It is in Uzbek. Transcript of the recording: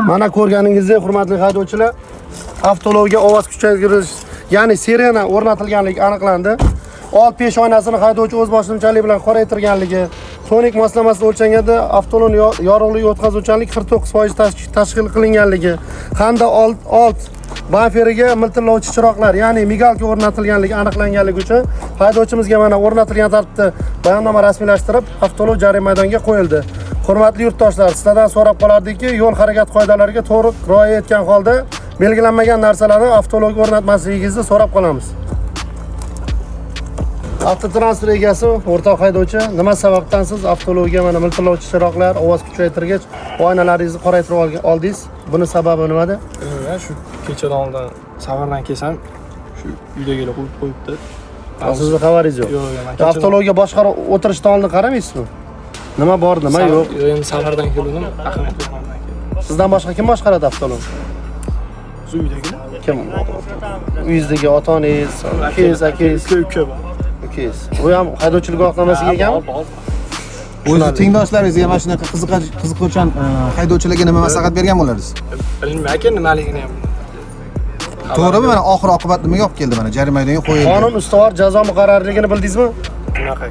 Mana ko'rganingizdek, hurmatli haydovchilar, avtoulovga ovoz kuchaytirish, ya'ni sirena o'rnatilganligi aniqlandi. Old pesh oynasini haydovchi o'z boshimchalik bilan qoraytirganligi, tonik moslamasida o'lchanganda avtoulov yorug'lik o'tkazuvchanlik 49% tashkil qilinganligi, hamda old bamferiga miltillovchi chiroqlar, ya'ni migalka o'rnatilganligi aniqlanganligi uchun haydovchimizga mana o'rnatilgan tartibda bayonnoma rasmiylashtirib, avtoulov jarima maydoniga qo'yildi. Hurmatli yurtdoshlar, sizlardan so'rab qolardiki, yo'l harakati qoidalariga to'g'ri rioya etgan holda belgilanmagan narsalarni avtoulovga o'rnatmasligingizni so'rab qolamiz. Avtotransport egasi, o'rtoq haydovchi, nima sababdan siz avtoulovga mana miltillovchi chiroqlar, ovoz kuchaytirgich, oynalaringizni qoraytirib oldingiz? Buni sababi nimada? Shu kechadan oldin safardan kelsam, shu uydagilar qo'yib qo'yibdi. Sizni xabaringiz yo'q. Yo'q, avtoulovga boshqarib o'tirishdan oldin qaramaysizmi? Nima bor, nima yo'q? Yo'q, endi safardan keldim, ahamiyat bermadim. Sizdan boshqa kim boshqaradi avtoulov? Shu uydagilar. Kim? Uyingizdagi ota-onangiz, ukangiz, akangiz, Uka bor. ukangiz. U ham haydovchilik guvohnomasiga egami? O'zi tengdoshlaringizga mana shunaqa qiziquvchan haydovchilarga nima maslahat bergan bo'lardingiz? Bilmayman, nimaligini ham. To'g'rimi? Mana oxir oqibat nimaga olib keldi mana jarima maydoniga qo'yildi. Qonun ustuvor jazo muqarrarligini bildingizmi? Bunaqa.